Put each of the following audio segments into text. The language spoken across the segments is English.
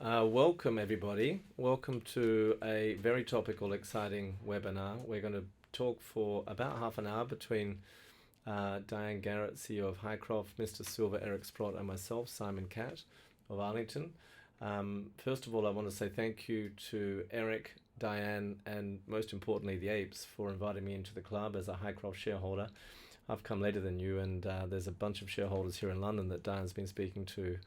Welcome, everybody. Welcome to a very topical, exciting webinar. We're going to talk for about half an hour between Diane Garrett, CEO of Hycroft, Mr. Silver, Eric Sprott, and myself, Simon Catt of Arlington. First of all, I want to say thank you to Eric, Diane, and most importantly, the Apes for inviting me into the club as a Hycroft shareholder. I've come later than you, and there's a bunch of shareholders here in London that Diane's been speaking to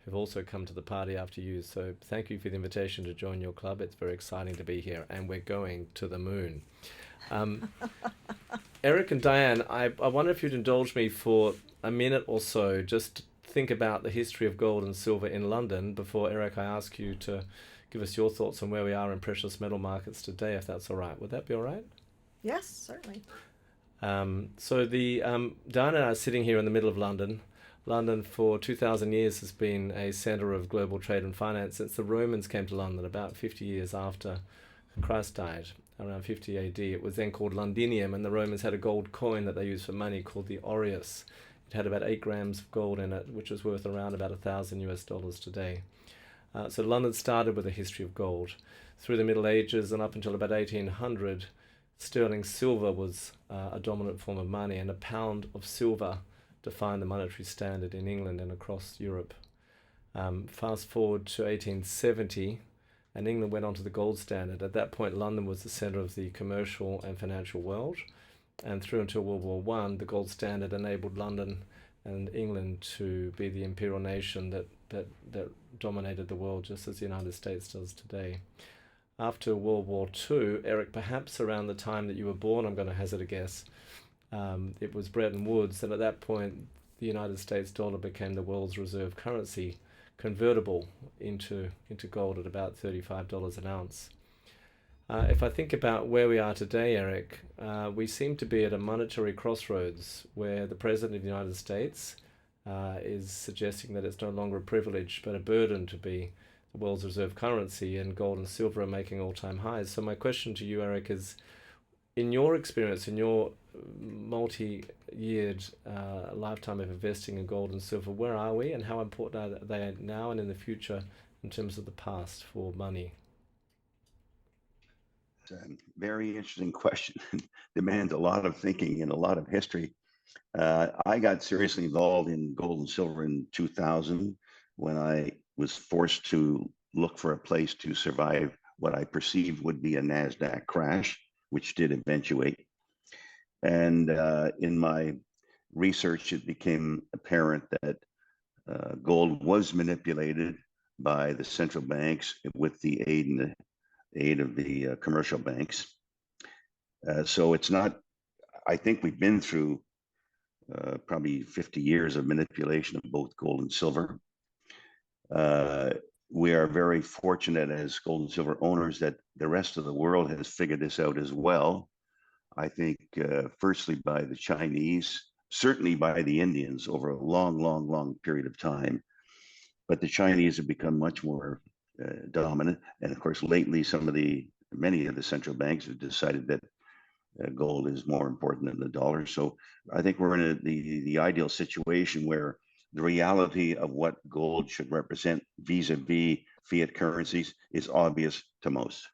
who've also come to the party after you. So thank you for the invitation to join your club. It's very exciting to be here, and we're going to the moon. Eric and Diane, I wonder if you'd indulge me for a minute or so, just to think about the history of gold and silver in London before, Eric, I ask you to give us your thoughts on where we are in precious metal markets today, if that's all right. Would that be all right? Yes, certainly. Diane and I are sitting here in the middle of London. London for 2,000 years has been a centre of global trade and finance since the Romans came to London about 50 years after Christ died, around 50 AD. It was then called Londinium, and the Romans had a gold coin that they used for money called the aureus. It had about 8 grams of gold in it, which was worth around about 1,000 US dollars today. So London started with a history of gold. Through the Middle Ages and up until about 1800, sterling silver was a dominant form of money, and a pound of silver defined the monetary standard in England and across Europe. Fast forward to 1870, and England went on to the gold standard. At that point, London was the centre of the commercial and financial world, and through until World War One, the gold standard enabled London and England to be the imperial nation that dominated the world, just as the United States does today. After World War Two, Eric, perhaps around the time that you were born, I'm going to hazard a guess, it was Bretton Woods, and at that point, the United States dollar became the world's reserve currency, convertible into gold at about $35 an ounce. If I think about where we are today, Eric, we seem to be at a monetary crossroads where the President of the United States is suggesting that it's no longer a privilege but a burden to be the world's reserve currency, and gold and silver are making all-time highs. So my question to you, Eric, is, in your experience, in your multi-yeared lifetime of investing in gold and silver, where are we and how important are they now and in the future in terms of the past for money? It's a very interesting question. Demands a lot of thinking and a lot of history. I got seriously involved in gold and silver in 2000 when I was forced to look for a place to survive what I perceived would be a NASDAQ crash, which did eventuate. And in my research, it became apparent that gold was manipulated by the central banks with the aid of the commercial banks. So it's not, I think we've been through probably 50 years of manipulation of both gold and silver. We are very fortunate as gold and silver owners that the rest of the world has figured this out as well. I think firstly by the Chinese, certainly by the Indians over a long period of time. But the Chinese have become much more dominant. And of course, lately, many of the central banks have decided that gold is more important than the dollar. So I think we're in the ideal situation where the reality of what gold should represent vis-a-vis fiat currencies is obvious to most.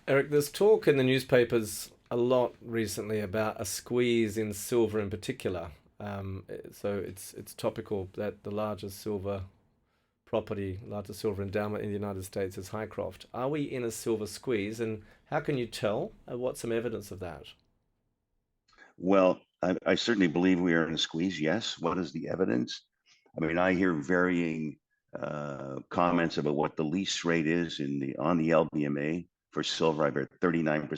Eric, there's talk in the newspapers a lot recently about a squeeze in silver in particular. So it's topical that the largest silver endowment in the United States is Hycroft. Are we in a silver squeeze, and how can you tell? What's some evidence of that? Well, I certainly believe we are in a squeeze, yes. What is the evidence? I mean, I hear varying comments about what the lease rate is on the LBMA for silver. I've heard 39%,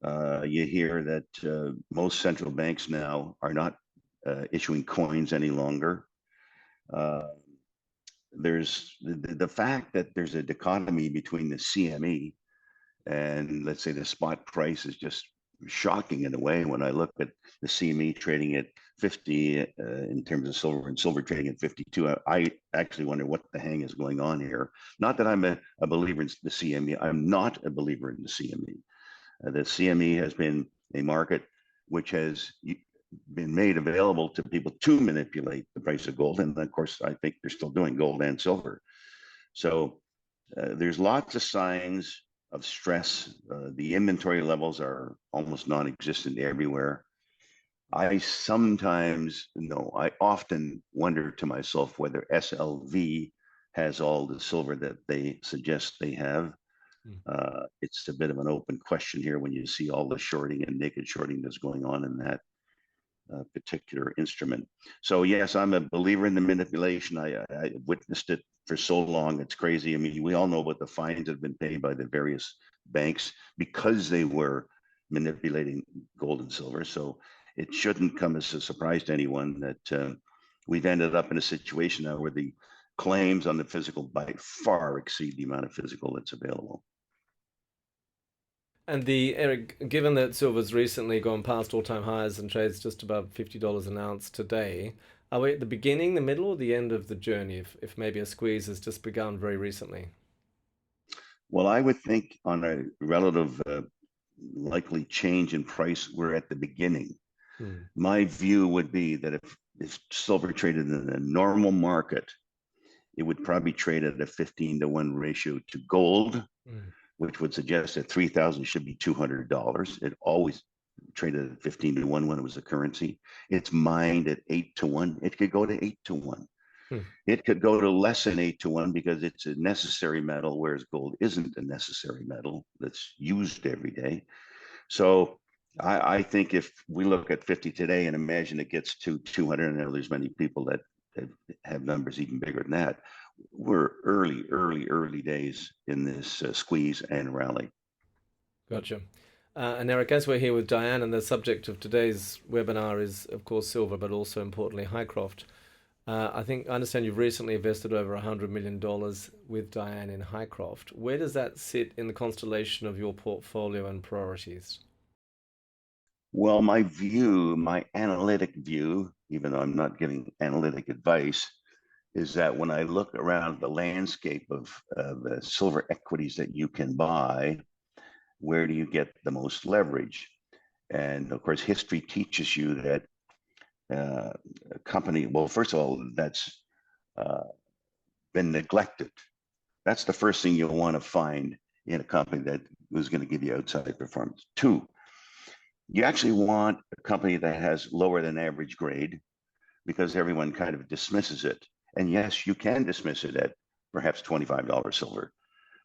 100%. You hear that most central banks now are not issuing coins any longer. There's the fact that there's a dichotomy between the CME and, let's say, the spot price is just shocking in a way. When I look at the CME trading at 50 in terms of silver, and silver trading at 52, I actually wonder what the hang is going on here. Not that I'm a believer in the CME. I'm not a believer in the CME. The CME has been a market which has been made available to people to manipulate the price of gold. And of course, I think they're still doing gold and silver. So there's lots of signs of stress. The inventory levels are almost non-existent everywhere. I often wonder to myself whether SLV has all the silver that they suggest they have. It's a bit of an open question here when you see all the shorting and naked shorting that's going on in that particular instrument. So yes, I'm a believer in the manipulation. I witnessed it for so long. It's crazy. I mean, we all know about the fines that have been paid by the various banks because they were manipulating gold and silver. So it shouldn't come as a surprise to anyone that we've ended up in a situation now where the claims on the physical by far exceed the amount of physical that's available. And Eric, given that silver's recently gone past all-time highs and trades just above $50 an ounce today, are we at the beginning, the middle, or the end of the journey? If maybe a squeeze has just begun very recently. Well, I would think on a relative likely change in price, we're at the beginning. My view would be that if silver traded in a normal market, it would probably trade at a 15-to-1 ratio to gold, which would suggest that 3,000 should be $200. It always traded at 15-to-1 when it was a currency. It's mined at 8-to-1. It could go to 8-to-1. It could go to less than 8-to-1 because it's a necessary metal, whereas gold isn't a necessary metal that's used every day. So I think if we look at 50 today and imagine it gets to 200, and I know there's many people that have numbers even bigger than that, we're early days in this squeeze and rally. Gotcha. And Eric, as we're here with Diane, and the subject of today's webinar is, of course, silver, but also importantly, Hycroft. I understand you've recently invested over $100 million with Diane in Hycroft. Where does that sit in the constellation of your portfolio and priorities? Well, my analytic view, even though I'm not giving analytic advice, is that when I look around the landscape of the silver equities that you can buy, where do you get the most leverage? And of course, history teaches you that a company, well, first of all, that's been neglected. That's the first thing you'll want to find in a company that was going to give you outside performance. Two, you actually want a company that has lower than average grade because everyone kind of dismisses it. And yes, you can dismiss it at perhaps $25 silver,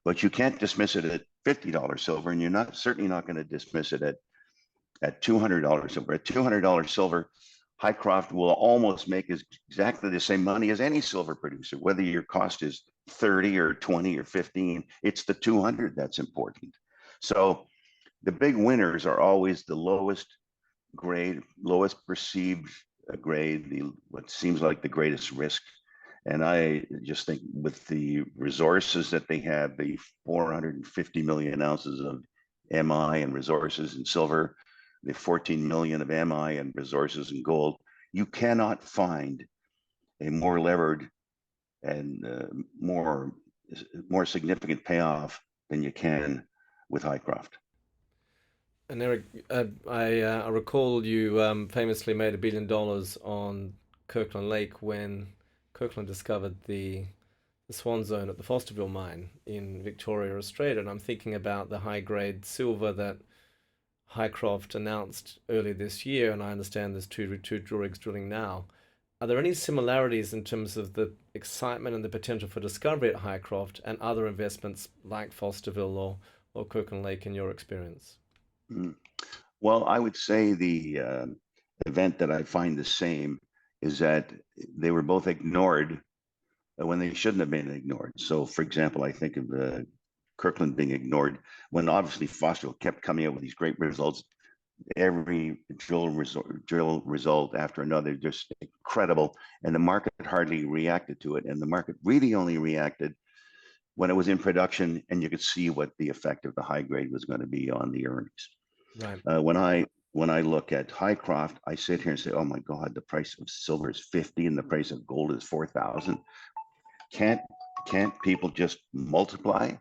but you can't dismiss it at $50 silver, and you're certainly not going to dismiss it at $200 silver. At $200 silver, Hycroft will almost make exactly the same money as any silver producer, whether your cost is 30 or 20 or 15. It's the 200 that's important. So the big winners are always the lowest grade, lowest perceived grade, what seems like the greatest risk. And I just think with the resources that they have, the 450 million ounces of MI and resources in silver, the 14 million of MI and resources in gold, you cannot find a more levered and more significant payoff than you can with Hycroft. And Eric, I recall you famously made $1 billion on Kirkland Lake when Kirkland discovered the Swan Zone at the Fosterville mine in Victoria, Australia. And I'm thinking about the high-grade silver that Hycroft announced earlier this year, and I understand there's two drill rigs drilling now. Are there any similarities in terms of the excitement and the potential for discovery at Hycroft and other investments like Fosterville or Kirkland Lake in your experience? Well, I would say the event that I find the same is that they were both ignored when they shouldn't have been ignored. So, for example, I think of Kirkland being ignored when obviously Fosterville kept coming out with these great results. Every drill result after another, just incredible. And the market hardly reacted to it. And the market really only reacted when it was in production and you could see what the effect of the high grade was going to be on the earnings. Right. When I look at Hycroft, I sit here and say, oh my God, the price of silver is 50 and the price of gold is 4,000. Can't people just multiply?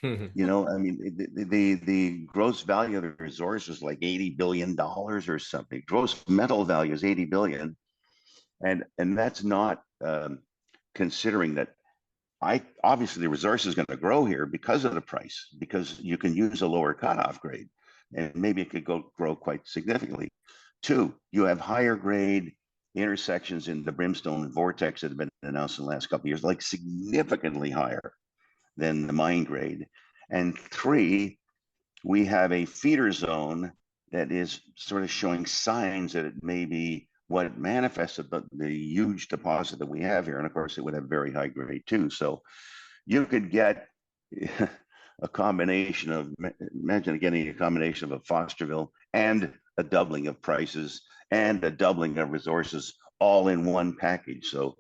You know, I mean, the gross value of the resource is like $80 billion or something. Gross metal value is 80 billion, and that's not considering that I obviously the resource is going to grow here because of the price, because you can use a lower cutoff grade, and maybe it could grow quite significantly. Two, you have higher grade intersections in the brimstone vortex that have been announced in the last couple of years, like significantly higher than the mine grade. And three, we have a feeder zone that is sort of showing signs that it may be what manifested the huge deposit that we have here. And of course, it would have very high grade too. So you could get a combination of, imagine getting a combination of a Fosterville and a doubling of prices and a doubling of resources all in one package. So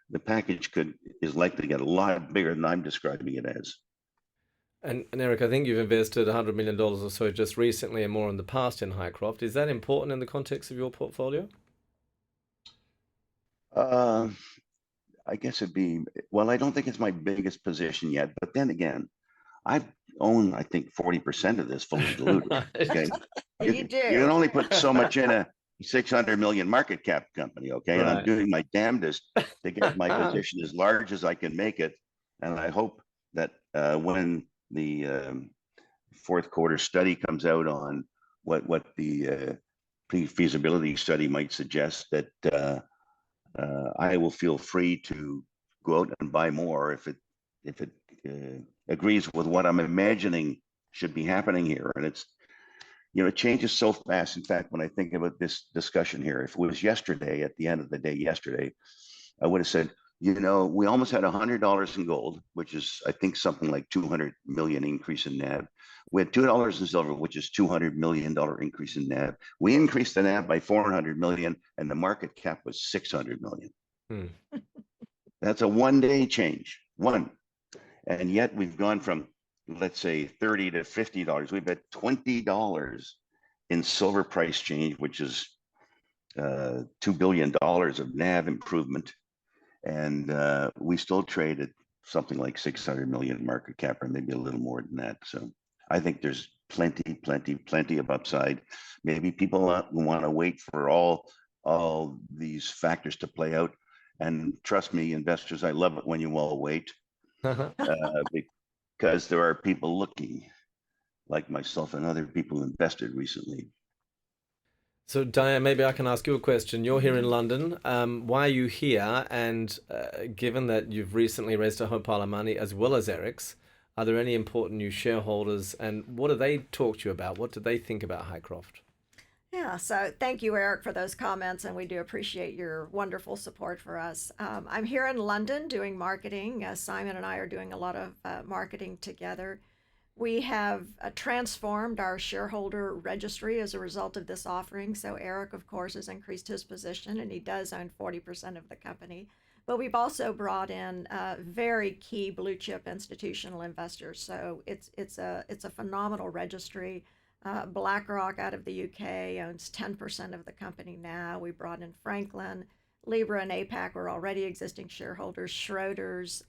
the package is likely to get a lot bigger than I'm describing it as. And Eric, I think you've invested $100 million or so just recently and more in the past in Hycroft. Is that important in the context of your portfolio? I guess it'd be, well, I don't think it's my biggest position yet, but then again, I own, I think, 40% of this fully diluted. Okay. You do. You can only put so much in a 600 million market cap company. Okay. And I'm Right. doing my damnedest to get my position as large as I can make it. And I hope that when the fourth quarter study comes out on what the pre-feasibility study might suggest, that I will feel free to go out and buy more if it agrees with what I'm imagining should be happening here. And it's, you know, it changes so fast. In fact, when I think about this discussion here, if it was yesterday, at the end of the day yesterday, I would have said, you know, we almost had $100 in gold, which is, I think, something like 200 million increase in NAV. We had $2 in silver, which is $200 million increase in NAV. We increased the NAV by 400 million, and the market cap was 600 million. That's a one-day change, one. And yet we've gone from, let's say, $30 to $50. We've had $20 in silver price change, which is $2 billion of NAV improvement. And we still trade at something like 600 million market cap, or maybe a little more than that. So I think there's plenty of upside. Maybe people want to wait for all these factors to play out. And trust me, investors, I love it when you all wait, because there are people looking, like myself and other people who invested recently. So Diane, maybe I can ask you a question. You're here in London. Why are you here? And given that you've recently raised a whole pile of money, as well as Eric's, are there any important new shareholders? And what do they talk to you about? What do they think about Hycroft? Yeah, so thank you, Eric, for those comments, and we do appreciate your wonderful support for us. I'm here in London doing marketing. Simon and I are doing a lot of marketing together. We have transformed our shareholder registry as a result of this offering. So Eric, of course, has increased his position, and he does own 40% of the company. But we've also brought in very key blue chip institutional investors. So it's a phenomenal registry. BlackRock out of the UK owns 10% of the company now. We brought in Franklin, Libra, and APAC were already existing shareholders. Schroders.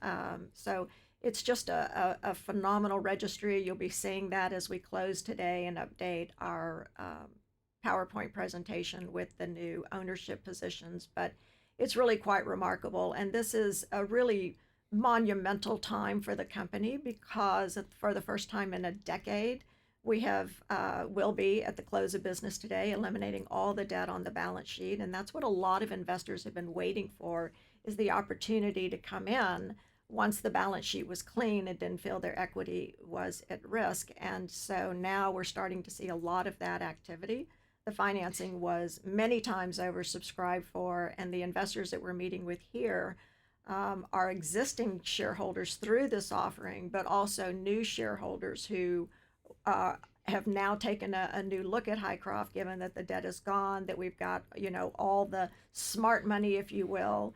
So it's just a phenomenal registry. You'll be seeing that as we close today and update our PowerPoint presentation with the new ownership positions. But it's really quite remarkable. And this is a really monumental time for the company, because for the first time in a decade, we will be at the close of business today, eliminating all the debt on the balance sheet. And that's what a lot of investors have been waiting for, is the opportunity to come in once the balance sheet was clean and didn't feel their equity was at risk. And so now we're starting to see a lot of that activity. The financing was many times oversubscribed for, and the investors that we're meeting with here are existing shareholders through this offering, but also new shareholders who have now taken a new look at Hycroft, given that the debt is gone, that we've got, all the smart money, if you will,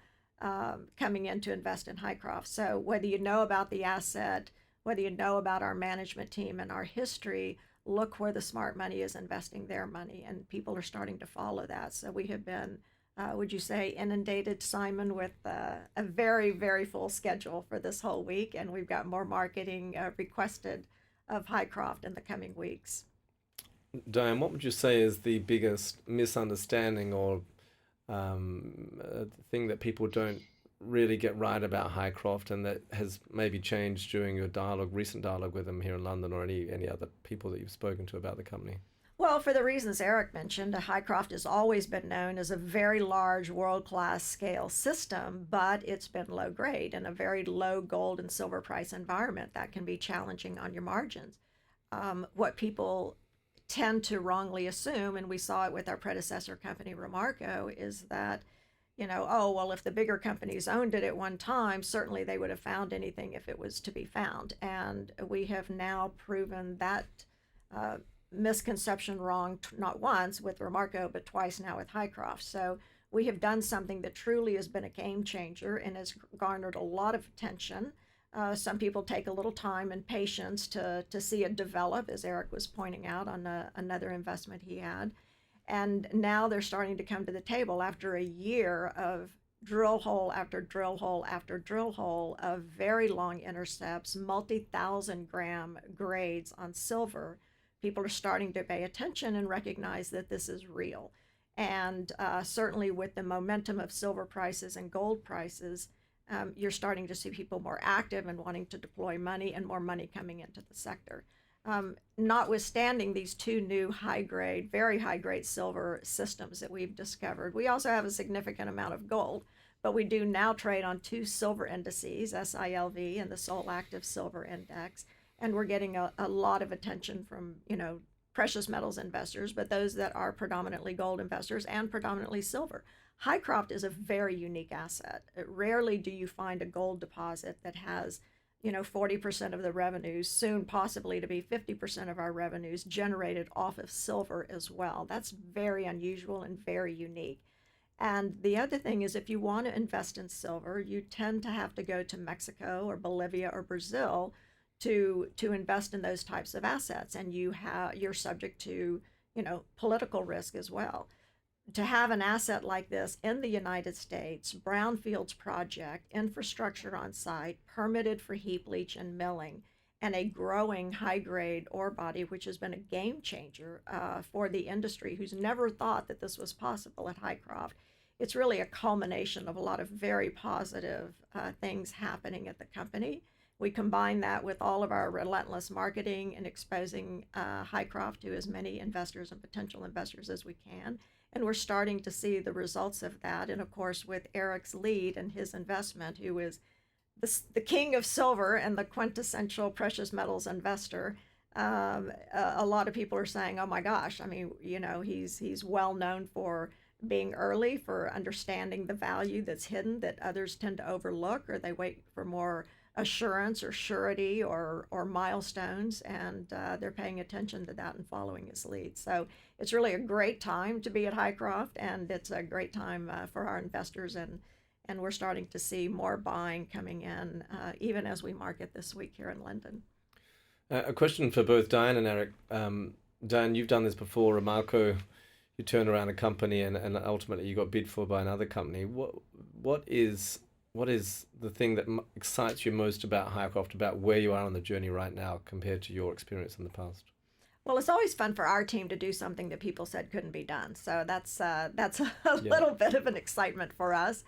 coming in to invest in Hycroft. So whether you know about the asset, whether you know about our management team and our history, look where the smart money is investing their money, and people are starting to follow that. So we have been would you say, inundated Simon with a very, very full schedule for this whole week, and we've got more marketing requested of Hycroft in the coming weeks. Diane, what would you say is the biggest misunderstanding or thing that people don't really get right about Hycroft, and that has maybe changed during your recent dialogue with them here in London, or any other people that you've spoken to about the company? Well, for the reasons Eric mentioned, Hycroft has always been known as a very large world-class scale system, but it's been low grade in a very low gold and silver price environment that can be challenging on your margins. What people tend to wrongly assume, and we saw it with our predecessor company, Remarco, is that, oh, well, if the bigger companies owned it at one time, certainly they would have found anything if it was to be found. And we have now proven that misconception wrong, not once with Remarco, but twice now with Hycroft. So we have done something that truly has been a game changer and has garnered a lot of attention. Some people take a little time and patience to see it develop, as Eric was pointing out on another investment he had. And now they're starting to come to the table after a year of drill hole after drill hole after drill hole of very long intercepts, multi-thousand gram grades on silver. People are starting to pay attention and recognize that this is real. And certainly with the momentum of silver prices and gold prices, you're starting to see people more active and wanting to deploy money, and more money coming into the sector. Notwithstanding these two new very high grade silver systems that we've discovered, we also have a significant amount of gold, but we do now trade on two silver indices, SILV and the Sol Active Silver Index. And we're getting a lot of attention from, precious metals investors, but those that are predominantly gold investors and predominantly silver. Hycroft is a very unique asset. Rarely do you find a gold deposit that has, 40% of the revenues, soon possibly to be 50% of our revenues, generated off of silver as well. That's very unusual and very unique. And the other thing is, if you want to invest in silver, you tend to have to go to Mexico or Bolivia or Brazil to invest in those types of assets, and you're subject to political risk as well. To have an asset like this in the United States, brownfields project, infrastructure on site, permitted for heap leach and milling, and a growing high grade ore body, which has been a game changer for the industry, who's never thought that this was possible at Hycroft. It's really a culmination of a lot of very positive things happening at the company. We combine that with all of our relentless marketing and exposing Hycroft to as many investors and potential investors as we can. And we're starting to see the results of that. And of course, with Eric's lead and his investment, who is the king of silver and the quintessential precious metals investor, a lot of people are saying, oh my gosh, I mean, he's well known for being early, for understanding the value that's hidden that others tend to overlook, or they wait for more assurance or surety or milestones, and they're paying attention to that and following his lead. So it's really a great time to be at Hycroft, and it's a great time for our investors, and we're starting to see more buying coming in even as we market this week here in London. A question for both Diane and Eric. Diane, you've done this before. Remarco, you turned around a company and ultimately you got bid for by another company. What is the thing that excites you most about Hycroft, about where you are on the journey right now compared to your experience in the past? Well, it's always fun for our team to do something that people said couldn't be done. So that's a little bit of an excitement for us.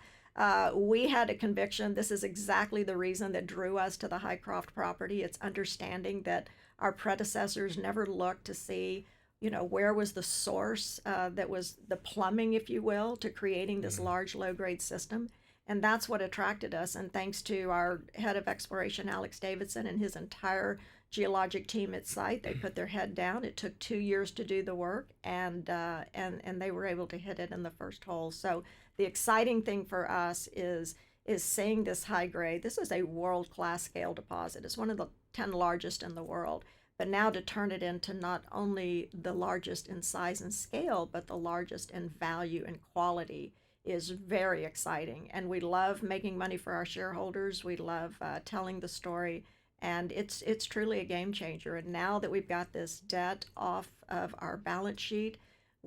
We had a conviction. This is exactly the reason that drew us to the Hycroft property. It's understanding that our predecessors never looked to see, where was the source that was the plumbing, if you will, to creating this large low-grade system. And that's what attracted us. And thanks to our head of exploration, Alex Davidson, and his entire geologic team at site, they put their head down. It took 2 years to do the work, and they were able to hit it in the first hole. So the exciting thing for us is seeing this high grade. This is a world-class scale deposit. It's one of the 10 largest in the world. But now to turn it into not only the largest in size and scale, but the largest in value and quality is very exciting. And we love making money for our shareholders. We love telling the story. And it's truly a game changer. And now that we've got this debt off of our balance sheet,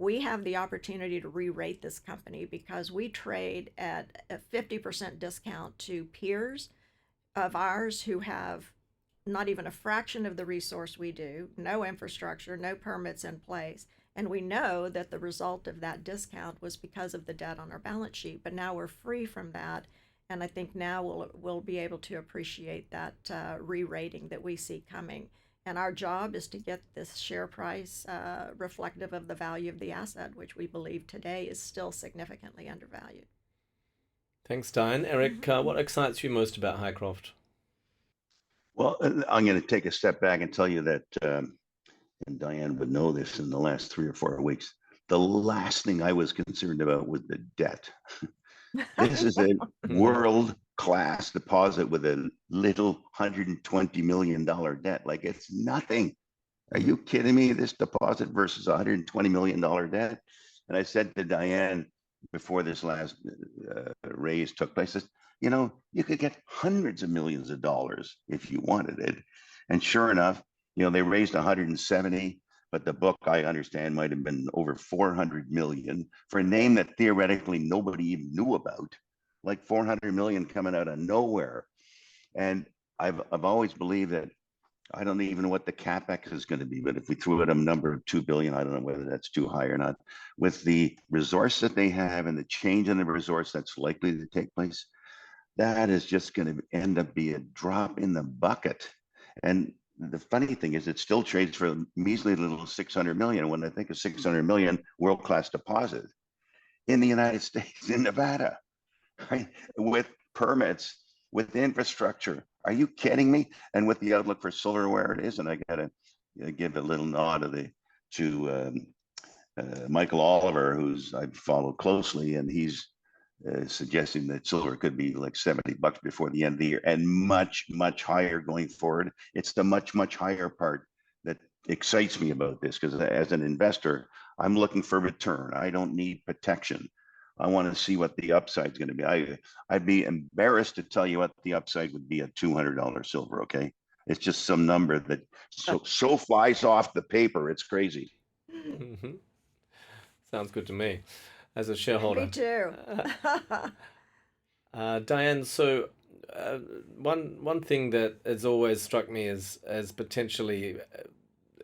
we have the opportunity to re-rate this company because we trade at a 50% discount to peers of ours who have not even a fraction of the resource we do, no infrastructure, no permits in place. And we know that the result of that discount was because of the debt on our balance sheet. But now we're free from that. And I think now we'll be able to appreciate that re-rating that we see coming. And our job is to get this share price reflective of the value of the asset, which we believe today is still significantly undervalued. Thanks, Diane. Eric, what excites you most about Hycroft? Well, I'm going to take a step back and tell you that, and Diane would know this, in the last 3 or 4 weeks, the last thing I was concerned about was the debt. This is a world-class deposit with a little $120 million debt. Like, it's nothing. Are you kidding me? This deposit versus $120 million debt? And I said to Diane before this last raise took place, you could get hundreds of millions of dollars if you wanted it. And sure enough, they raised 170, but the book, I understand, might have been over 400 million for a name that theoretically nobody even knew about, like 400 million coming out of nowhere. And I've always believed that, I don't even know what the capex is going to be, but if we threw out a number of 2 billion, I don't know whether that's too high or not. With the resource that they have and the change in the resource that's likely to take place, that is just going to end up being a drop in the bucket. And the funny thing is, it still trades for a measly little 600 million. When I think of 600 million world-class deposit in the United States, in Nevada, right? With permits, with infrastructure. Are you kidding me? And with the outlook for silver where it is, and I got to give a little nod to Michael Oliver, who's I've followed closely, and he's suggesting that silver could be like $70 before the end of the year, and much, much higher going forward. It's the much, much higher part that excites me about this, because as an investor, I'm looking for return. I don't need protection. I want to see what the upside is going to be. I'd be embarrassed to tell you what the upside would be at $200 silver. Okay, it's just some number that so flies off the paper. It's crazy. Mm-hmm. Sounds good to me, as a shareholder. Me too. Diane, so one thing that has always struck me as potentially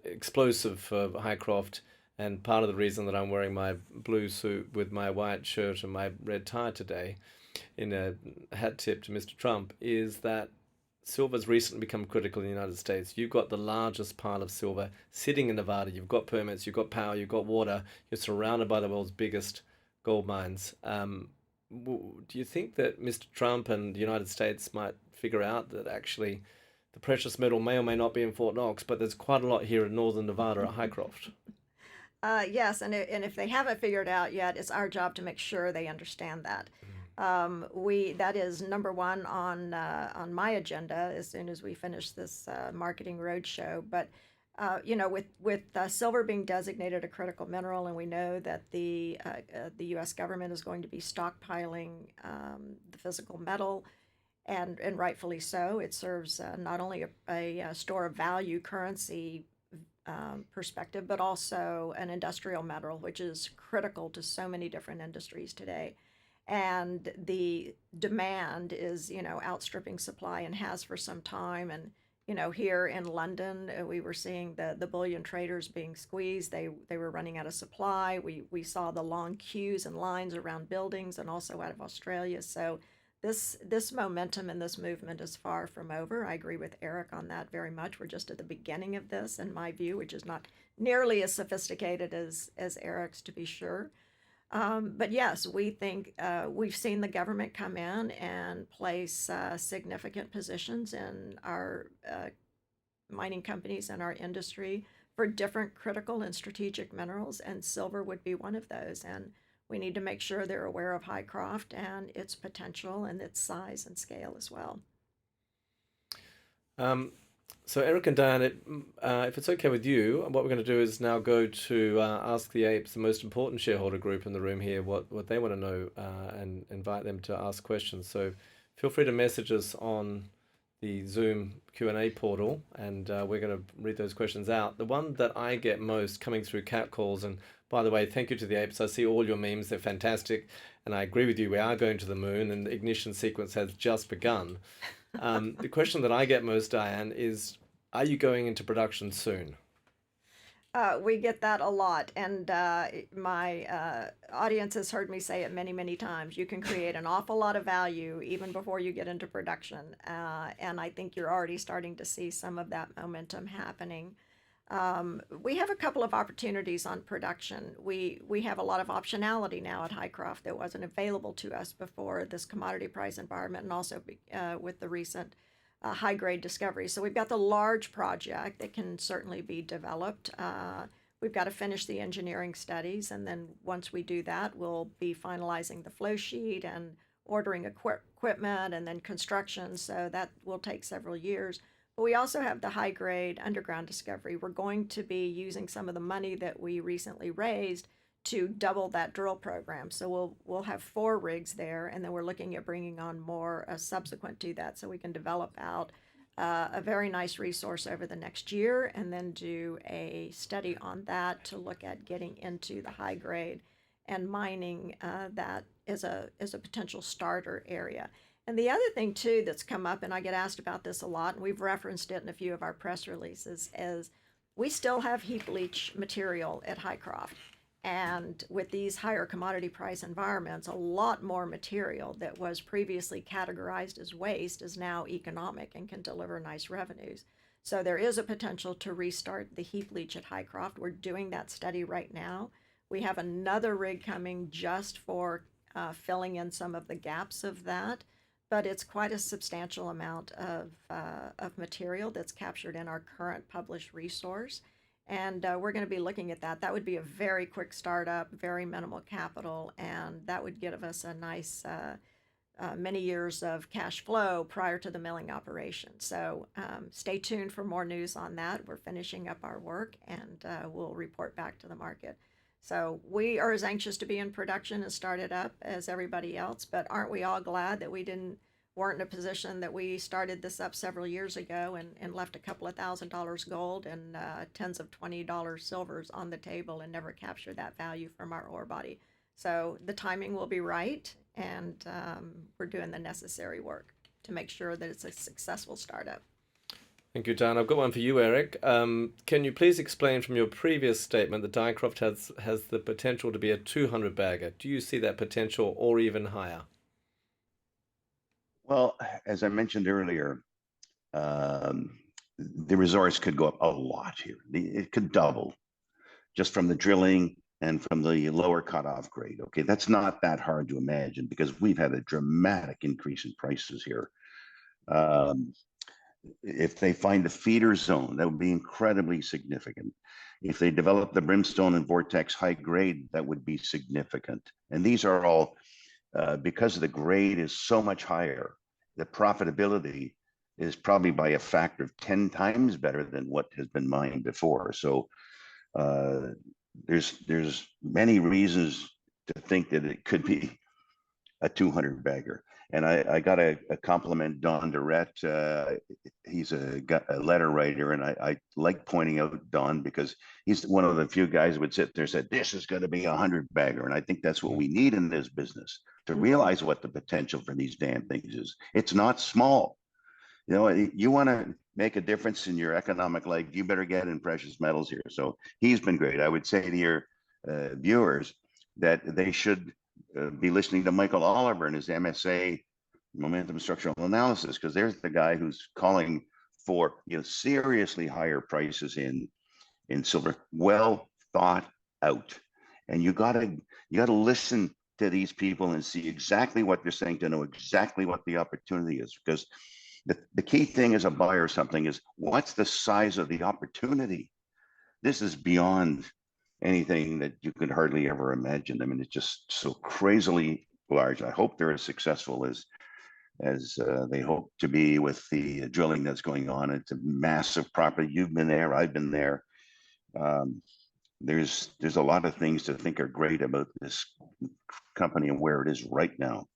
explosive for Hycroft, and part of the reason that I'm wearing my blue suit with my white shirt and my red tie today, in a hat tip to Mr. Trump, is that silver's recently become critical in the United States. You've got the largest pile of silver sitting in Nevada. You've got permits, you've got power, you've got water. You're surrounded by the world's biggest gold mines. Do you think that Mr. Trump and the United States might figure out that actually the precious metal may or may not be in Fort Knox, but there's quite a lot here in northern Nevada at Hycroft? Yes, and if they haven't figured out yet, it's our job to make sure they understand that. That is number one on my agenda as soon as we finish this marketing roadshow. But with silver being designated a critical mineral, and we know that the U.S. government is going to be stockpiling the physical metal, and rightfully so. It serves not only a store of value currency perspective, but also an industrial metal, which is critical to so many different industries today. And the demand is, outstripping supply, and has for some time. And, here in London, we were seeing the bullion traders being squeezed. They were running out of supply. We saw the long queues and lines around buildings, and also out of Australia. So this momentum and this movement is far from over. I agree with Eric on that very much. We're just at the beginning of this, in my view, which is not nearly as sophisticated as Eric's, to be sure. But yes, we think we've seen the government come in and place significant positions in our mining companies and our industry for different critical and strategic minerals, and silver would be one of those. And we need to make sure they're aware of Hycroft and its potential and its size and scale as well. So Eric and Diane, if it's okay with you, what we're going to do is now go to Ask the Apes, the most important shareholder group in the room here, what they want to know, and invite them to ask questions. So feel free to message us on the Zoom Q&A portal, and we're going to read those questions out. The one that I get most coming through Catt Calls, and by the way, thank you to the apes. I see all your memes. They're fantastic. And I agree with you. We are going to the moon, and the ignition sequence has just begun. The question that I get most, Diane, is, are you going into production soon? We get that a lot, and my audience has heard me say it many, many times. You can create an awful lot of value even before you get into production, and I think you're already starting to see some of that momentum happening. We have a couple of opportunities on production. We have a lot of optionality now at Hycroft that wasn't available to us before this commodity price environment, and also with the recent high grade discovery. So we've got the large project that can certainly be developed. We've got to finish the engineering studies, and then once we do that, we'll be finalizing the flow sheet and ordering equipment and then construction. So that will take several years. But we also have the high grade underground discovery. We're going to be using some of the money that we recently raised to double that drill program. So we'll have 4 rigs there, and then we're looking at bringing on more subsequent to that, so we can develop out a very nice resource over the next year, and then do a study on that to look at getting into the high grade and mining that is a potential starter area. And the other thing too that's come up, and I get asked about this a lot, and we've referenced it in a few of our press releases, is we still have heap leach material at Hycroft. And with these higher commodity price environments, a lot more material that was previously categorized as waste is now economic and can deliver nice revenues. So there is a potential to restart the heap leach at Hycroft. We're doing that study right now. We have another rig coming just for filling in some of the gaps of that, but it's quite a substantial amount of material that's captured in our current published resource. And we're going to be looking at that. That would be a very quick startup, very minimal capital, and that would give us a nice many years of cash flow prior to the milling operation. So stay tuned for more news on that. We're finishing up our work, and we'll report back to the market. So we are as anxious to be in production and start it up as everybody else, but aren't we all glad that we weren't in a position that we started this up several years ago and left a couple of $1,000s gold and tens of $20 silvers on the table and never captured that value from our ore body. So the timing will be right, and we're doing the necessary work to make sure that it's a successful startup. Thank you, Dan. I've got one for you, Eric. Can you please explain from your previous statement that Hycroft has the potential to be a 200 bagger? Do you see that potential or even higher? Well, as I mentioned earlier, the resource could go up a lot here. It could double just from the drilling and from the lower cutoff grade. Okay, that's not that hard to imagine because we've had a dramatic increase in prices here. If they find a feeder zone, that would be incredibly significant. If they develop the brimstone and vortex high grade, that would be significant. And these are all because the grade is so much higher, the profitability is probably by a factor of 10 times better than what has been mined before. So there's many reasons to think that it could be a 200 bagger. And I got to compliment Don Durrett. He's a letter writer, and I like pointing out Don because he's one of the few guys who would sit there and say, this is going to be a 100 bagger. And I think that's what we need in this business, to realize what the potential for these damn things is. It's not small. You know, you want to make a difference in your economic life, you better get in precious metals here. So he's been great. I would say to your viewers that they should be listening to Michael Oliver and his MSA, Momentum Structural Analysis, because there's the guy who's calling for seriously higher prices in silver, well thought out. And you gotta listen to these people and see exactly what they're saying to know exactly what the opportunity is. Because the key thing as a buyer or something is, what's the size of the opportunity? This is beyond anything that you could hardly ever imagine. I mean, it's just so crazily large. I hope they're as successful as they hope to be with the drilling that's going on. It's a massive property. You've been there, I've been there. There's a lot of things to think are great about this company and where it is right now.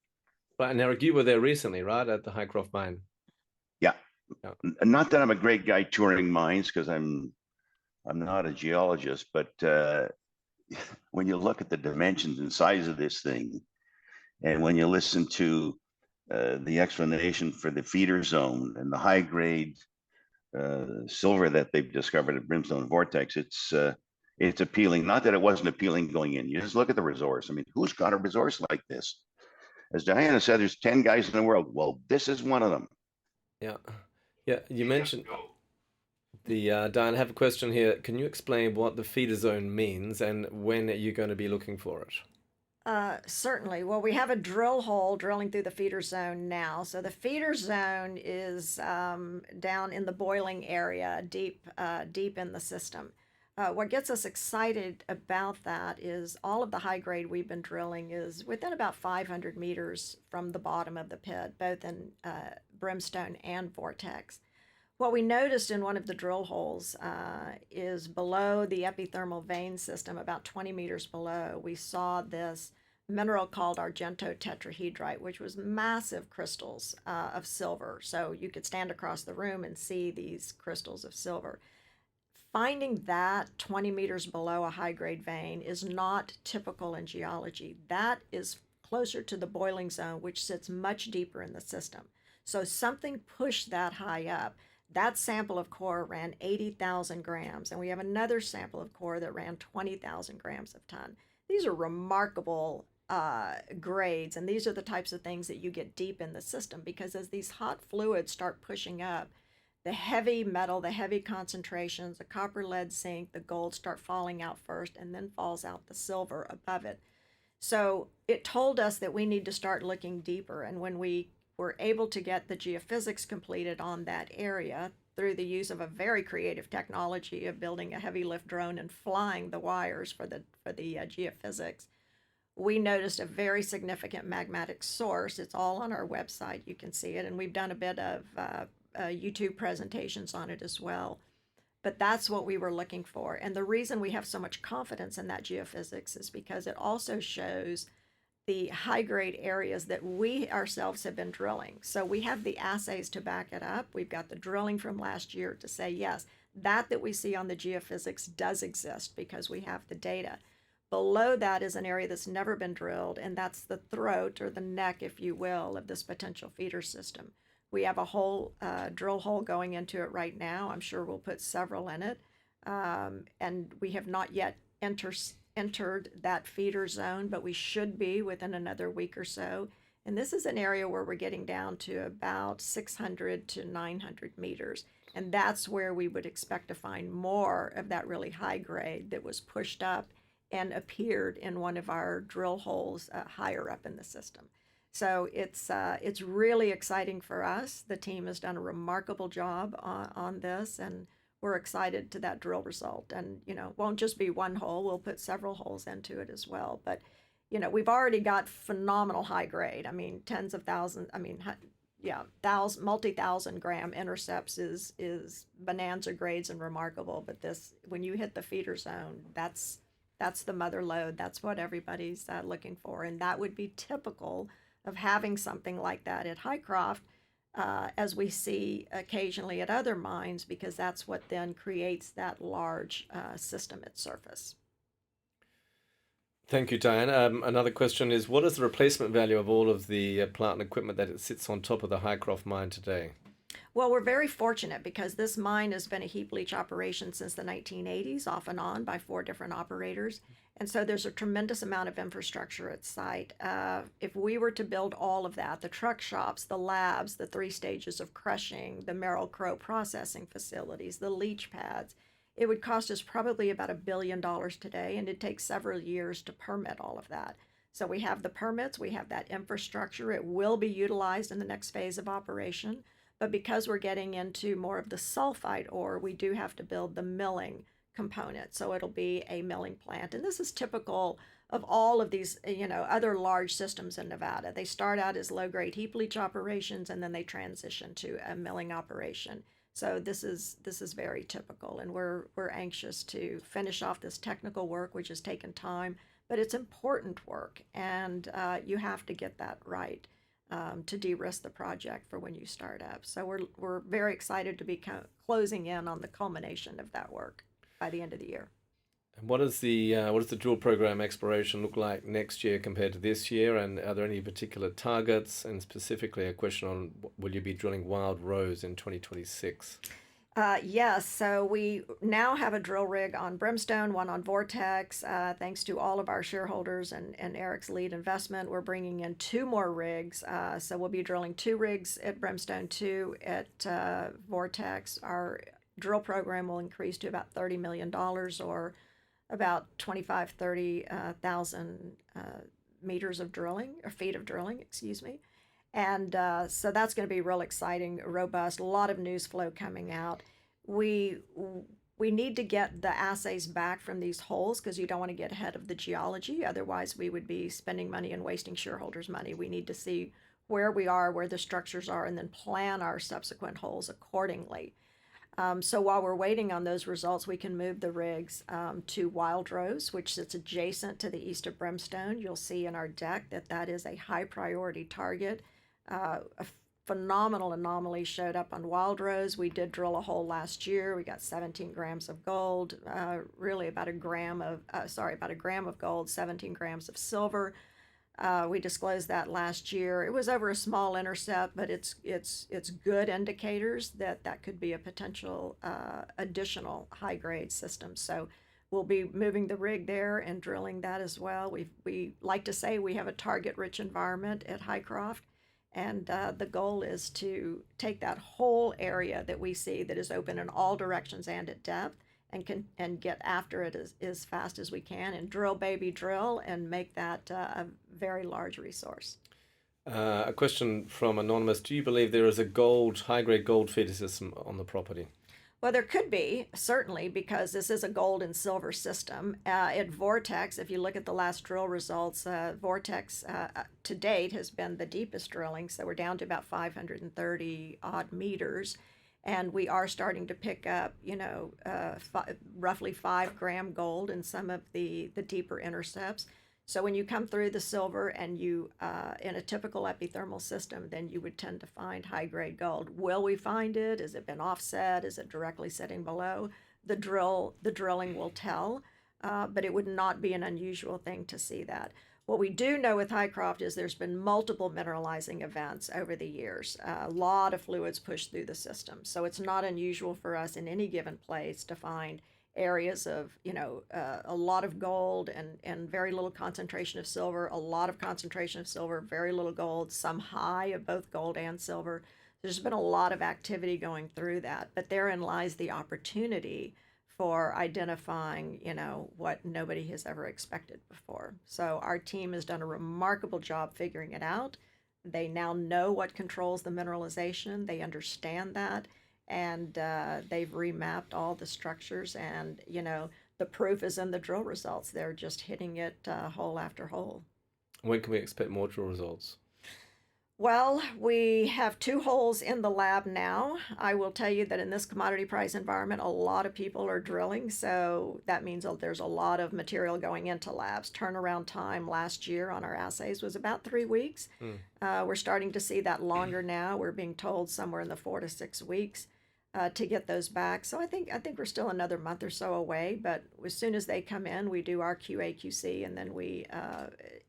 Right, and Eric, you were there recently, right, at the Hycroft mine? Yeah, Yeah. Not that I'm a great guy touring mines, because I'm not a geologist, but when you look at the dimensions and size of this thing, and when you listen to the explanation for the feeder zone and the high grade silver that they've discovered at Brimstone Vortex, it's appealing. Not that it wasn't appealing going in. You just look at the resource. I mean, who's got a resource like this? As Diana said, there's 10 guys in the world. Well, this is one of them. Yeah. Yeah. You mentioned Diane, I have a question here. Can you explain what the feeder zone means and when are you going to be looking for it? Certainly. Well, we have a drill hole drilling through the feeder zone now. So the feeder zone is down in the boiling area, deep in the system. What gets us excited about that is all of the high grade we've been drilling is within about 500 meters from the bottom of the pit, both in Brimstone and Vortex. What we noticed in one of the drill holes is below the epithermal vein system, about 20 meters below, we saw this mineral called argento tetrahedrite, which was massive crystals of silver. So you could stand across the room and see these crystals of silver. Finding that 20 meters below a high-grade vein is not typical in geology. That is closer to the boiling zone, which sits much deeper in the system. So something pushed that high up. That sample of core ran 80,000 grams, and we have another sample of core that ran 20,000 grams of ton. These are remarkable grades, and these are the types of things that you get deep in the system, because as these hot fluids start pushing up, the heavy metal, the heavy concentrations, the copper, lead, zinc, the gold start falling out first, and then falls out the silver above it. So it told us that we need to start looking deeper, and when we were able to get the geophysics completed on that area through the use of a very creative technology of building a heavy lift drone and flying the wires for the geophysics, we noticed a very significant magmatic source. It's all on our website. You can see it, and we've done a bit of YouTube presentations on it as well. But that's what we were looking for. And the reason we have so much confidence in that geophysics is because it also shows the high-grade areas that we ourselves have been drilling. So we have the assays to back it up. We've got the drilling from last year to say, yes, that we see on the geophysics does exist because we have the data. Below that is an area that's never been drilled, and that's the throat, or the neck, if you will, of this potential feeder system. We have a whole drill hole going into it right now. I'm sure we'll put several in it. And we have not yet entered that feeder zone, but we should be within another week or so. And this is an area where we're getting down to about 600 to 900 meters. And that's where we would expect to find more of that really high grade that was pushed up and appeared in one of our drill holes higher up in the system. So it's really exciting for us. The team has done a remarkable job on this, and we're excited to that drill result. And, you know, it won't just be one hole. We'll put several holes into it as well. But, you know, we've already got phenomenal high grade. I mean, tens of thousands, I mean, yeah, multi-thousand gram intercepts is bonanza grades and remarkable. But this, when you hit the feeder zone, that's the mother lode. That's what everybody's looking for. And that would be typical of having something like that at Hycroft, as we see occasionally at other mines, because that's what then creates that large system at surface. Thank you, Diane. Another question is, what is the replacement value of all of the plant and equipment that it sits on top of the Hycroft mine today? Well, we're very fortunate because this mine has been a heap leach operation since the 1980s, off and on by 4 different operators. And so there's a tremendous amount of infrastructure at site. If we were to build all of that, the truck shops, the labs, the 3 stages of crushing, the Merrill Crowe processing facilities, the leach pads, it would cost us probably about $1 billion today, and it takes several years to permit all of that. So we have the permits, we have that infrastructure. It will be utilized in the next phase of operation. But because we're getting into more of the sulfide ore, we do have to build the milling component. So it'll be a milling plant. And this is typical of all of these, you know, other large systems in Nevada. They start out as low-grade heap leach operations, and then they transition to a milling operation. So this is very typical, and we're anxious to finish off this technical work, which has taken time, but it's important work, and you have to get that right. to de-risk the project for when you start up. So we're very excited to be closing in on the culmination of that work by the end of the year. And what does the drill program exploration look like next year compared to this year? And are there any particular targets? And specifically, a question on will you be drilling wild rose in 2026? Yes, so we now have a drill rig on Brimstone, one on Vortex. Thanks to all of our shareholders and Eric's lead investment, we're bringing in 2 more rigs. So we'll be drilling 2 rigs at Brimstone, 2 at Vortex. Our drill program will increase to about $30 million, or about 30,000 meters of drilling, or feet of drilling, excuse me. And so that's going to be real exciting, robust, a lot of news flow coming out. We need to get the assays back from these holes because you don't want to get ahead of the geology. Otherwise, we would be spending money and wasting shareholders' money. We need to see where we are, where the structures are, and then plan our subsequent holes accordingly. So while we're waiting on those results, we can move the rigs to Wild Rose, which sits adjacent to the east of Brimstone. You'll see in our deck that is a high priority target. A phenomenal anomaly showed up on Wild Rose. We did drill a hole last year. We got 17 grams of gold, really about a gram of gold, 17 grams of silver. We disclosed that last year. It was over a small intercept, but it's good indicators that could be a potential additional high grade system. So we'll be moving the rig there and drilling that as well. We like to say we have a target rich environment at Hycroft. And the goal is to take that whole area that we see that is open in all directions and at depth, and get after it as fast as we can, and drill, baby, drill, and make that a very large resource. A question from Anonymous. Do you believe there is a high-grade gold feeder system on the property? Well, there could be, certainly, because this is a gold and silver system. At Vortex, if you look at the last drill results, Vortex to date has been the deepest drilling, so we're down to about 530 odd meters. And we are starting to pick up, roughly 5 gram gold in some of the deeper intercepts. So when you come through the silver and you, in a typical epithermal system, then you would tend to find high-grade gold. Will we find it? Has it been offset? Is it directly sitting below? The drilling will tell, but it would not be an unusual thing to see that. What we do know with Hycroft is there's been multiple mineralizing events over the years. A lot of fluids pushed through the system. So it's not unusual for us in any given place to find areas of, a lot of gold and very little concentration of silver, a lot of concentration of silver, very little gold, some high of both gold and silver. There's been a lot of activity going through that, but therein lies the opportunity for identifying, what nobody has ever expected before. So our team has done a remarkable job figuring it out. They now know what controls the mineralization. They understand that. And they've remapped all the structures, and the proof is in the drill results. They're just hitting it hole after hole. When can we expect more drill results? Well, we have 2 holes in the lab now. I will tell you that in this commodity price environment, a lot of people are drilling, so that means there's a lot of material going into labs. Turnaround time last year on our assays was about 3 weeks. We're starting to see that longer now. We're being told somewhere in the 4 to 6 weeks. To get those back. So I think we're still another month or so away, but as soon as they come in, we do our QA/QC, and then we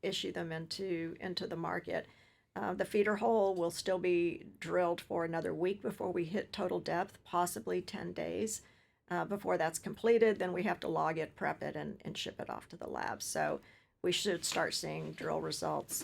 issue them into the market. The feeder hole will still be drilled for another week before we hit total depth, possibly 10 days before that's completed. Then we have to log it, prep it, and ship it off to the lab. So we should start seeing drill results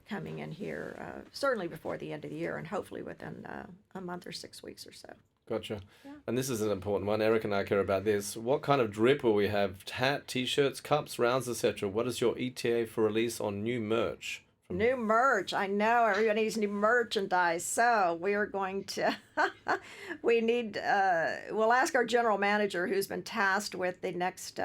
coming in here certainly before the end of the year, and hopefully within a month or 6 weeks or so. Gotcha. Yeah. And this is an important one. Eric and I care about this. What kind of drip will we have? Hat, T-shirts, cups, rounds, etc. What is your ETA for release on new merch? New merch. I know everybody needs new merchandise. So we are going to, we'll ask our general manager, who's been tasked with the next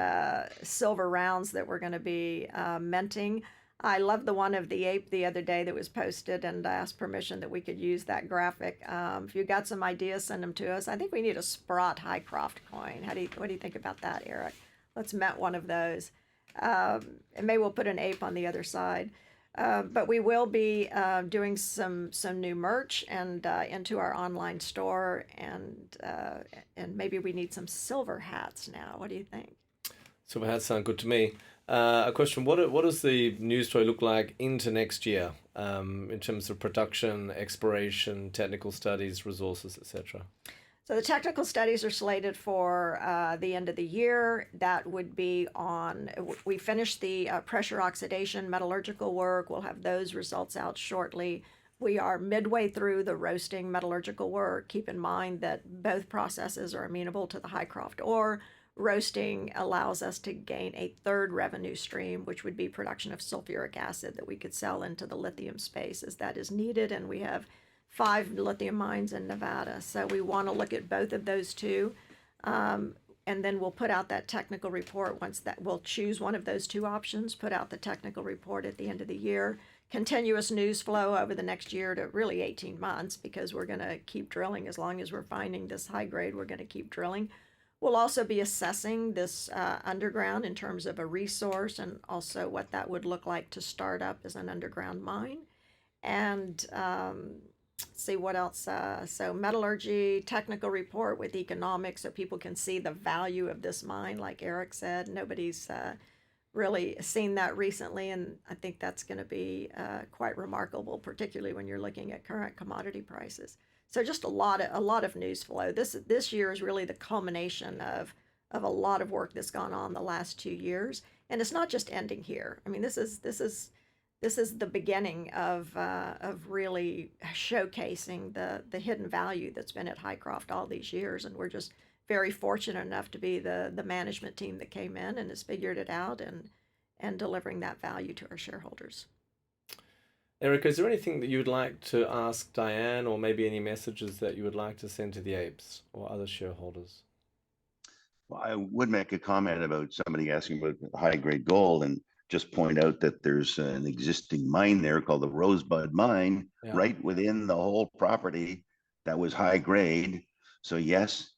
silver rounds that we're going to be minting. I love the one of the ape the other day that was posted, and asked permission that we could use that graphic. If you got some ideas, send them to us. I think we need a Sprott Hycroft coin. What do you think about that, Eric? Let's mint one of those. And maybe we'll put an ape on the other side. But we will be doing some new merch and into our online store, and maybe we need some silver hats now. What do you think? Silver hats sound good to me. A question: What does the news story look like into next year, in terms of production, exploration, technical studies, resources, etc.? So the technical studies are slated for the end of the year. That would be on, we finished the pressure oxidation metallurgical work. We'll have those results out shortly. We are midway through the roasting metallurgical work. Keep in mind that both processes are amenable to the Hycroft ore. Roasting allows us to gain a third revenue stream, which would be production of sulfuric acid that we could sell into the lithium space as that is needed. And we have 5 lithium mines in Nevada. So we want to look at both of those two. And then we'll put out that technical report once that we'll choose one of those two options, put out the technical report at the end of the year. Continuous news flow over the next year to really 18 months, because we're going to keep drilling as long as we're finding this high grade. We're going to keep drilling. We'll also be assessing this underground in terms of a resource, and also what that would look like to start up as an underground mine. And see what else. So metallurgy, technical report with economics, so people can see the value of this mine. Like Eric said, nobody's really seen that recently, and I think that's going to be quite remarkable, particularly when you're looking at current commodity prices. So just a lot of news flow. This year is really the culmination of a lot of work that's gone on the last 2 years, and it's not just ending here. I mean, this is the beginning of really showcasing the hidden value that's been at Hycroft all these years, and we're just very fortunate enough to be the management team that came in and has figured it out and delivering that value to our shareholders. Eric, is there anything that you would like to ask Diane, or maybe any messages that you would like to send to the apes or other shareholders? Well, I would make a comment about somebody asking about high grade gold, and just point out that there's an existing mine there called the Rosebud Mine, Yeah. right within the whole property that was high grade. So yes,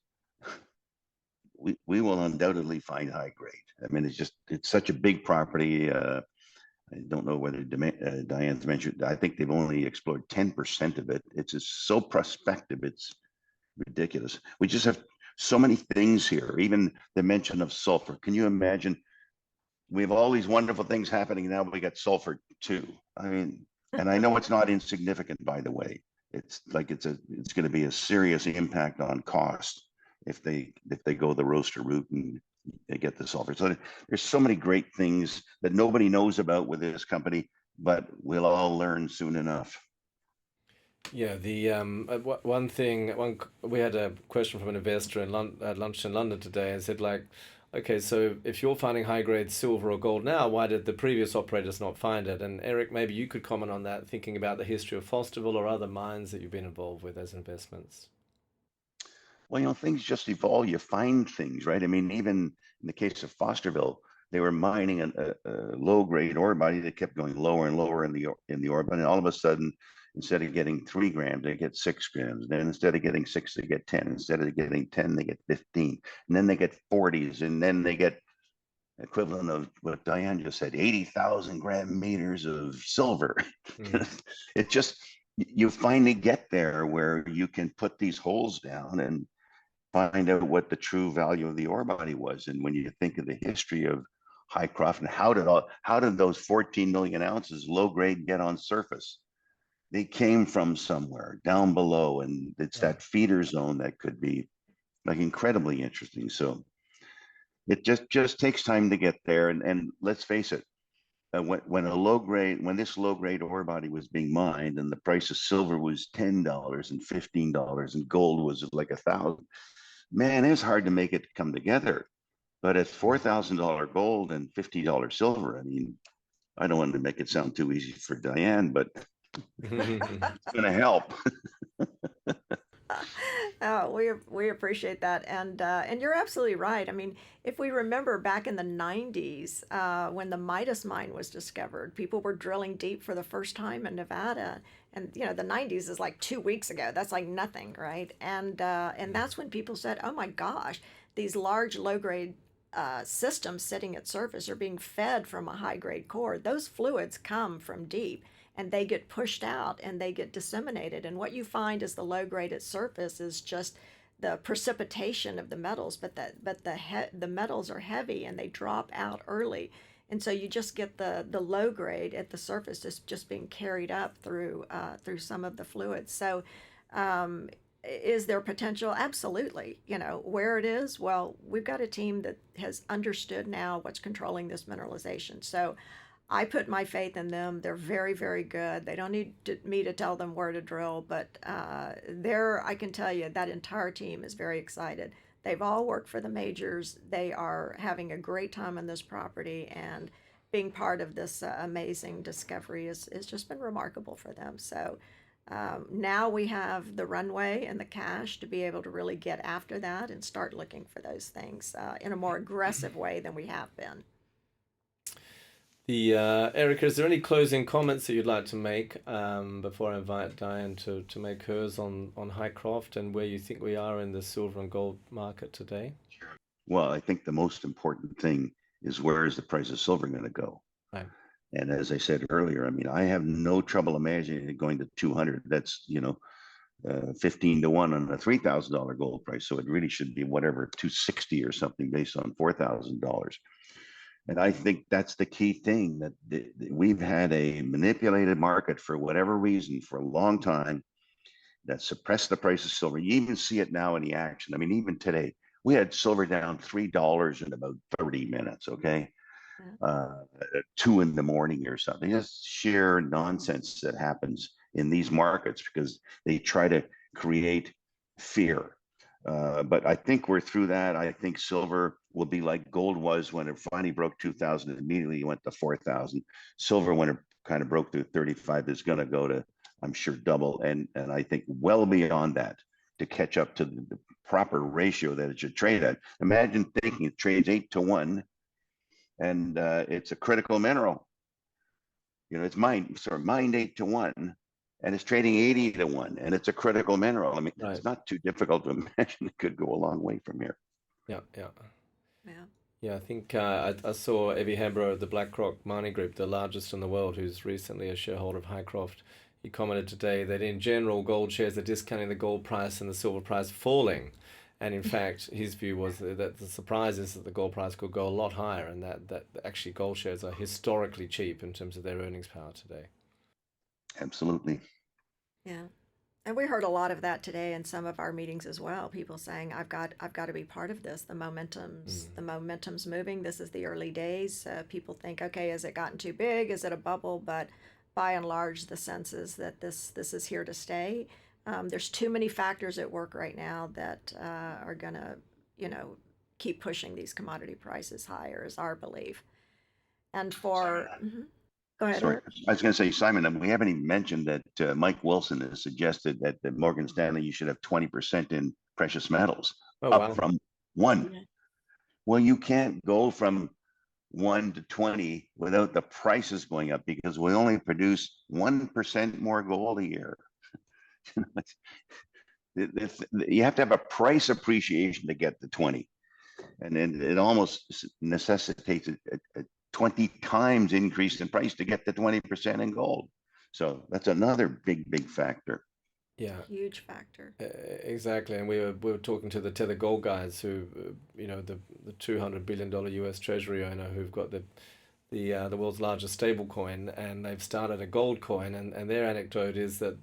we will undoubtedly find high grade. I mean, it's such a big property. I don't know whether Diane's mentioned, I think they've only explored 10% of it. It's just so prospective, it's ridiculous. We just have so many things here, even the mention of sulfur. Can you imagine? We have all these wonderful things happening now, but we got sulfur too. I mean, and I know it's not insignificant, by the way. It's like it's going to be a serious impact on cost if they go the roaster route and they get the sulfur. So there's so many great things that nobody knows about with this company, but we'll all learn soon enough. Yeah, the we had a question from an investor at lunch in London today, and said, like, okay, so if you're finding high grade silver or gold now, why did the previous operators not find it? And Eric, maybe you could comment on that, thinking about the history of Fosterville or other mines that you've been involved with as investments. Well, things just evolve. You find things, right? I mean, even in the case of Fosterville, they were mining a low grade ore body that kept going lower and lower in the ore body, and all of a sudden, instead of getting 3 grams, they get 6 grams. Then instead of getting 6, they get 10. Instead of getting 10, they get 15. And then they get 40s, and then they get equivalent of what Diane just said, 80,000 gram meters of silver. It just, you finally get there where you can put these holes down and find out what the true value of the ore body was. And when you think of the history of Hycroft and how did those 14 million ounces low grade get on surface? They came from somewhere down below, and it's that feeder zone that could be like incredibly interesting. So it just takes time to get there. And let's face it, when this low grade ore body was being mined, and the price of silver was $10 and $15, and gold was like 1,000, man, it's hard to make it come together. But at $4,000 gold and $50 silver, I mean, I don't want to make it sound too easy for Diane, but it's going to help. Oh, we appreciate that, and you're absolutely right. I mean, if we remember back in the 90s, when the Midas mine was discovered, people were drilling deep for the first time in Nevada, and the 90s is like 2 weeks ago. That's like nothing, right? And that's when people said, "Oh my gosh, these large low grade systems sitting at surface are being fed from a high grade core. Those fluids come from deep and they get pushed out and they get disseminated. And what you find is the low grade at surface is just the precipitation of the metals, but the metals are heavy and they drop out early. And so you just get the low grade at the surface just being carried up through some of the fluids. So is there potential? Absolutely. Where it is, well, we've got a team that has understood now what's controlling this mineralization. So I put my faith in them. They're very, very good. They don't need me to tell them where to drill, but I can tell you that entire team is very excited. They've all worked for the majors. They are having a great time on this property, and being part of this amazing discovery is just been remarkable for them. So now we have the runway and the cash to be able to really get after that and start looking for those things in a more aggressive way than we have been. Erica, is there any closing comments that you'd like to make before I invite Diane to make hers on Hycroft and where you think we are in the silver and gold market today? Well, I think the most important thing is where is the price of silver going to go? Right. And as I said earlier, I mean, I have no trouble imagining it going to 200. That's 15 to 1 on a $3,000 gold price. So it really should be whatever 260 or something based on $4,000. And I think that's the key thing, that we've had a manipulated market for whatever reason for a long time that suppressed the price of silver. You even see it now in the action. I mean, even today, we had silver down $3 in about 30 minutes, okay? At 2 in the morning or something. Just sheer nonsense that happens in these markets because they try to create fear. But I think we're through that. I think silver will be like gold was when it finally broke 2,000. Immediately went to 4,000. Silver, when it kind of broke through 35, is going to go to, I'm sure, double. And I think well beyond that to catch up to the proper ratio that it should trade at. Imagine thinking it trades 8 to 1, and it's a critical mineral. It's mined 8 to 1. And it's trading 80 to 1, and it's a critical mineral. I mean, right. It's not too difficult to imagine. It could go a long way from here. Yeah, I think I saw Evie Hambro of the BlackRock Mining Group, the largest in the world, who's recently a shareholder of Hycroft. He commented today that in general, gold shares are discounting the gold price and the silver price falling. And in fact, his view was that the surprise is that the gold price could go a lot higher, and that actually gold shares are historically cheap in terms of their earnings power today. Absolutely. Yeah. And we heard a lot of that today in some of our meetings as well. People saying, I've got to be part of this. The momentum's moving. This is the early days. People think, okay, has it gotten too big? Is it a bubble? But by and large, the sense is that this is here to stay. There's too many factors at work right now that are going to, keep pushing these commodity prices higher, is our belief. And for... Go ahead. Sorry, I was going to say, Simon, we haven't even mentioned that Mike Wilson has suggested that Morgan Stanley, you should have 20% in precious metals from 1. Yeah. Well, you can't go from 1 to 20 without the prices going up, because we only produce 1% more gold a year. You have to have a price appreciation to get the 20. And then it almost necessitates a 20 times increase in price to get the 20% in gold. So that's another big factor. Yeah, huge factor. Exactly. And we were talking to the Tether Gold guys, who the $200 billion US Treasury owner, who've got the world's largest stable coin, and they've started a gold coin, and their anecdote is that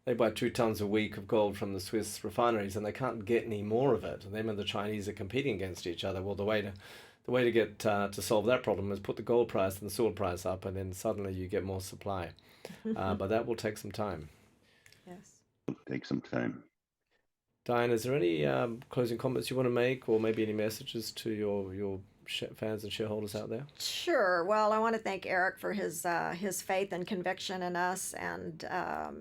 they buy 2 tons a week of gold from the Swiss refineries, and they can't get any more of it. And them and the Chinese are competing against each other. Well, the way to get to solve that problem is put the gold price and the silver price up, and then suddenly you get more supply. But that will take some time. Yes. It'll take some time. Diane, is there any closing comments you want to make, or maybe any messages to your fans and shareholders out there? Sure. Well, I want to thank Eric for his faith and conviction in us, and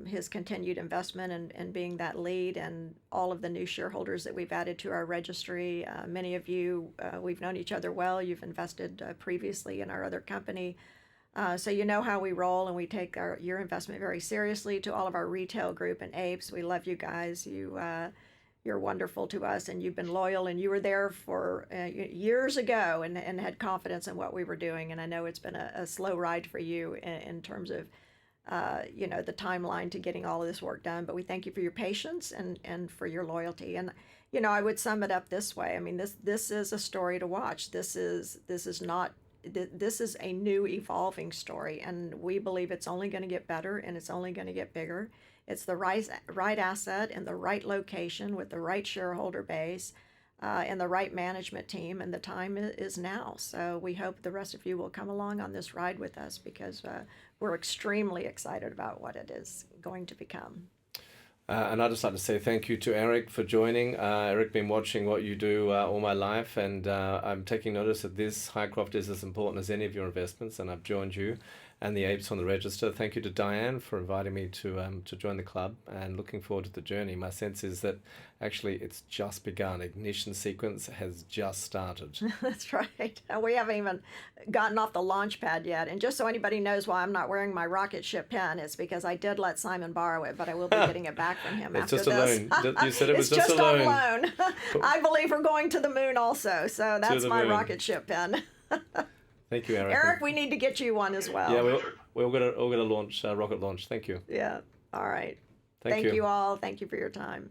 his continued investment in being that lead, and all of the new shareholders that we've added to our registry. Many of you, we've known each other well. You've invested previously in our other company. So you know how we roll, and we take your investment very seriously. To all of our retail group and apes, we love you guys. you're wonderful to us, and you've been loyal, and you were there for years ago and had confidence in what we were doing. And I know it's been a slow ride for you in terms of the timeline to getting all of this work done. But we thank you for your patience and for your loyalty. And I would sum it up this way. I mean, this is a story to watch. This is a new evolving story, and we believe it's only going to get better, and it's only going to get bigger. It's the right asset in the right location with the right shareholder base and the right management team, and the time is now. So we hope the rest of you will come along on this ride with us, because we're extremely excited about what it is going to become. And I'd just like to say thank you to Eric for joining. Eric, been watching what you do all my life, and I'm taking notice that this Hycroft is as important as any of your investments, and I've joined you and the apes on the register. Thank you to Diane for inviting me to join the club, and looking forward to the journey. My sense is that actually it's just begun. Ignition sequence has just started. That's right. We haven't even gotten off the launch pad yet. And just so anybody knows why I'm not wearing my rocket ship pen, it's because I did let Simon borrow it, but I will be getting it back from him after It's this. just a loan. You said it was it's just a loan. on loan. I believe we're going to the moon also, so that's my moon. Rocket ship pen. Thank you, Eric. Eric, we need to get you one as well. Yeah, we're gonna launch rocket launch. Thank you. Yeah. All right. Thank you all. Thank you for your time.